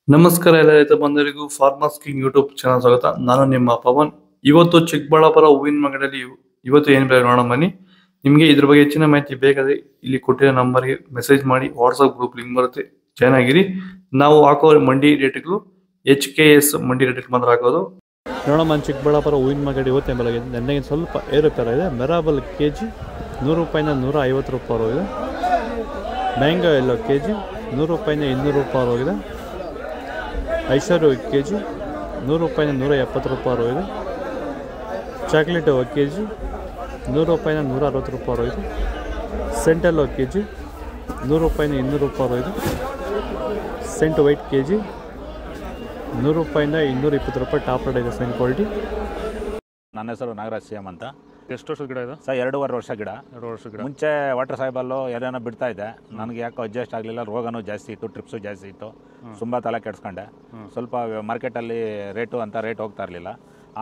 ನಮಸ್ಕಾರ ಎಲ್ಲ ರೈತ ಬಂಧುಗಳಿಗೂ ಫಾರ್ಮರ್ಸ್ ಕಿಂಗ್ ಯೂಟ್ಯೂಬ್ ಚಾನಲ್ ಸ್ವಾಗತ. ನಾನು ನಿಮ್ಮ ಪವನ್. ಇವತ್ತು ಚಿಕ್ಕಬಳ್ಳಾಪುರ ಹೂವಿನ ಮಾರ್ಕೆಟಲ್ಲಿ ಇವತ್ತು ಏನು ಬೆಲೆ ನೋಡೋಣ ಬನ್ನಿ. ನಿಮಗೆ ಇದ್ರ ಬಗ್ಗೆ ಹೆಚ್ಚಿನ ಮಾಹಿತಿ ಬೇಕಾದ್ರೆ ಇಲ್ಲಿ ಕೊಟ್ಟಿರೋ ನಂಬರ್ಗೆ ಮೆಸೇಜ್ ಮಾಡಿ, ವಾಟ್ಸ್ಆಪ್ ಗ್ರೂಪ್ ಲಿಂಕ್ ಬರುತ್ತೆ, ಜಾಯ್ನ್ ಆಗಿರಿ. ನಾವು ಹಾಕೋ ಮಂಡಿ ರೇಟ್ಗಳು HKS ಮಂಡಿ ರೇಟ್ ಮಾತ್ರ ಹಾಕೋದು. ನೋಡಮ್ಮ, ಚಿಕ್ಕಬಳ್ಳಾಪುರ ಹೂವಿನ ಮಾರ್ಕೆಟ್ ಇವತ್ತೇ ಬೆಳಗ್ಗೆ ನೆನ್ನೆಗೆ ಸ್ವಲ್ಪ ಏರುಪೇರ ಇದೆ. ಮೆರಾಬಲ್ kg 100 ರೂಪಾಯಿಂದ 150 ರೂಪಾಯಿ ಹೋಗಿದೆ. ಮ್ಯಾಂಗೋ ಎಲ್ಲೋ kg 100 ರೂಪಾಯಿಂದ 200 ರೂಪಾಯಿ ಹೋಗಿದೆ. ಐಶ್ವರ್ಯ kg 100 ರೂಪಾಯಿಂದ 170 ರೂಪಾಯಿ ಹೋಗಿದೆ. ಚಾಕ್ಲೇಟ್ kg 100 ರೂಪಾಯಿಂದ 160 ರೂಪಾಯಿ ಹೋಗಿದೆ. ಸೆಂಟೆಲ್ಲೋ kg 100 ರೂಪಾಯಿಂದ 200 ರೂಪಾಯಿ ಹೋಗಿದೆ. ಸೆಂಟ್ ವೈಟ್ kg 100 ರೂಪಾಯಿಂದ 220 ರೂಪಾಯಿ ಟಾಪ್ ರೇಟ್ ಇದೆ ಸೆಂಟ್ ಕ್ವಾಲಿಟಿ. ನನ್ನ ಹೆಸರು ನಾಗರಾಜ್ CM ಅಂತ. ಎಷ್ಟು ವರ್ಷದ ಗಿಡ ಇದು? ಸರ್ 2.5 ವರ್ಷ ಗಿಡ. 2 ವರ್ಷ ಗಿಡ. ಮುಂಚೆ ವಾಟರ್ ಸಾಯಿಬಲ್ಲು ಏನೇನೋ ಬಿಡ್ತಾ ಇದ್ದೆ. ನನಗೆ ಯಾಕೋ ಅಡ್ಜಸ್ಟ್ ಆಗಲಿಲ್ಲ. ರೋಗನೂ ಜಾಸ್ತಿ ಇತ್ತು, ಟ್ರಿಪ್ಸು ಜಾಸ್ತಿ ಇತ್ತು. ತುಂಬ ತಲೆ ಕೆಡಿಸ್ಕೊಂಡೆ. ಸ್ವಲ್ಪ ಮಾರ್ಕೆಟಲ್ಲಿ ರೇಟ್ ಹೋಗ್ತಾ ಇರಲಿಲ್ಲ.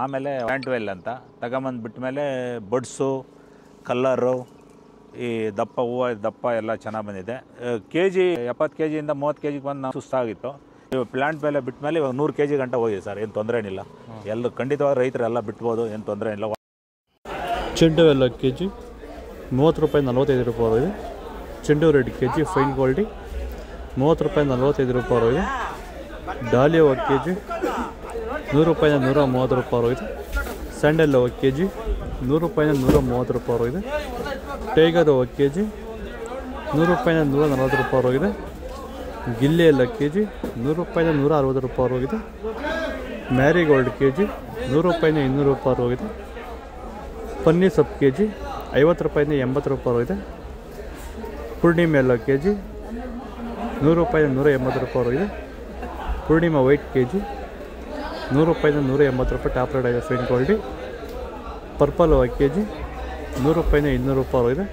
ಆಮೇಲೆ ಪ್ಯಾಂಟ್ವೆಲ್ ಅಂತ ತಗೊಂಬಂದು ಬಿಟ್ಟ ಮೇಲೆ ಬಡ್ಸು, ಕಲ್ಲರು, ಈ ದಪ್ಪ ಹೂವು ದಪ್ಪ ಎಲ್ಲ ಚೆನ್ನಾಗಿ ಬಂದಿದೆ. kg 70 kgಯಿಂದ 30 kgಗೆ ಬಂದು ನಾವು ಸುಸ್ತಾಗಿತ್ತು. ಪ್ಲಾಂಟ್ ಮೇಲೆ ಬಿಟ್ಟ ಮೇಲೆ ಇವಾಗ 100 kg ಗಂಟ ಹೋಗಿದೆ ಸರ್. ಏನು ತೊಂದರೆ ಏನಿಲ್ಲ. ಎಲ್ಲರೂ ಖಂಡಿತವಾಗಿ ರೈತರೆಲ್ಲ ಬಿಟ್ಬೋದು, ಏನು ತೊಂದರೆ ಇಲ್ಲ. ಚೆಂಡು ಎಲ್ಲ kg 30 ರೂಪಾಯಿ 45 ರೂಪಾಯಿ ಹೋಗಿದೆ. ಚೆಂಡು ರೆಡ್ kg ಫೈನ್ ಕ್ವಾಲಿಟಿ 30 ರೂಪಾಯಿ 45 ರೂಪಾಯಿ ಹೋಗಿದೆ. ಡಾಲಿಯೋ kg 100 ರೂಪಾಯಿಂದ 130 ರೂಪಾಯಿ ಹೋಗಿದೆ. ಸ್ಯಾಂಡಲ್ kg 100 ರೂಪಾಯಿಂದ 130 ರೂಪಾಯಿ ಹೋಗಿದೆ. ಟೈಗರ್ kg 100 ರೂಪಾಯಿಂದ 140 ರೂಪಾಯಿ ಹೋಗಿದೆ. ಗಿಲ್ಲಿ ಎಲ್ಲ kg 100 ರೂಪಾಯಿಂದ 160 ರೂಪಾಯಿ ಹೋಗಿದೆ. ಮ್ಯಾರಿಗೋಲ್ಡ್ kg 100 ರೂಪಾಯಿಂದ 200 ರೂಪಾಯಿ ಹೋಗಿದೆ. ಪನ್ನೀರ್ ಸೊಪ್ಪು kg 50 ರೂಪಾಯಿಂದ 80 ರೂಪಾಯಿ ಹೋಗಿದೆ. ಪೂರ್ಣಿಮೆ ಎಲ್ಲ kg 100 ರೂಪಾಯಿಂದ 180 ರೂಪಾಯಿ ಹೋಗಿದೆ. ಪೂರ್ಣಿಮಾ ವೈಟ್ kg 100 ರೂಪಾಯಿಂದ 180 ರೂಪಾಯಿ ಟಾಪ್ ರೇಟ್ ಇದೆ ಫೈನ್ ಕ್ವಾಲಿಟಿ. ಪರ್ಪಲ್ kg 100 ರೂಪಾಯಿಂದ 200 ರೂಪಾಯಿ ಹೋಗಿದೆ.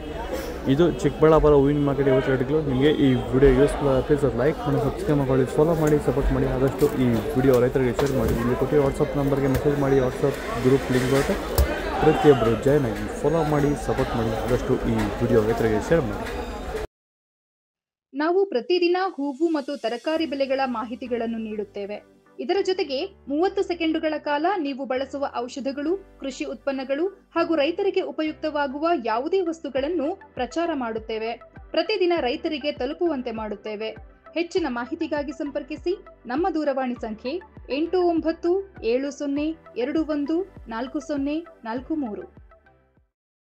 ಇದು ಚಿಕ್ಕಬಳ್ಳಾಪುರ ಹೂವಿನ ಮಾರ್ಕೆಟ್ ಇವತ್ತು ರೇಟ್ಗಳು. ನಿಮಗೆ ಈ ವಿಡಿಯೋ ಯೂಸ್ಫುಲ್ ಪ್ಲೀಸ್ ಲೈಕ್ ಮಾಡಿ, ಸಬ್ಸ್ಕ್ರೈಬ್ ಮಾಡಿ, ಫಾಲೋ ಮಾಡಿ, ಸಪೋರ್ಟ್ ಮಾಡಿ. ಆದಷ್ಟು ಈ ವಿಡಿಯೋ ರೈತರಿಗೆ ಶೇರ್ ಮಾಡಿ. ಇಲ್ಲಿ ಕೊಟ್ಟು ವಾಟ್ಸಪ್ ನಂಬರ್ಗೆ ಮೆಸೇಜ್ ಮಾಡಿ, ವಾಟ್ಸಪ್ ಗ್ರೂಪ್ ಲಿಂಕ್ ಬರುತ್ತೆ, ಪ್ರತಿಯೊಬ್ಬರು ಜಾಯ್ನ್ ಆಗಿ ಫಾಲೋ ಮಾಡಿ, ಸಪೋರ್ಟ್ ಮಾಡಿ. ಆದಷ್ಟು ಈ ವಿಡಿಯೋ ರೈತರಿಗೆ ಶೇರ್ ಮಾಡಿ. ನಾವು ಪ್ರತಿದಿನ ಹೂವು ಮತ್ತು ತರಕಾರಿ ಬೆಲೆಗಳ ಮಾಹಿತಿಗಳನ್ನು ನೀಡುತ್ತೇವೆ. ಇದರ ಜೊತೆಗೆ 30 ಸೆಕೆಂಡುಗಳ ಕಾಲ ನೀವು ಬಳಸುವ ಔಷಧಗಳು, ಕೃಷಿ ಉತ್ಪನ್ನಗಳು ಹಾಗೂ ರೈತರಿಗೆ ಉಪಯುಕ್ತವಾಗುವ ಯಾವುದೇ ವಸ್ತುಗಳನ್ನು ಪ್ರಚಾರ ಮಾಡುತ್ತೇವೆ. ಪ್ರತಿದಿನ ರೈತರಿಗೆ ತಲುಪುವಂತೆ ಮಾಡುತ್ತೇವೆ. ಹೆಚ್ಚಿನ ಮಾಹಿತಿಗಾಗಿ ಸಂಪರ್ಕಿಸಿ. ನಮ್ಮ ದೂರವಾಣಿ ಸಂಖ್ಯೆ 8970214043.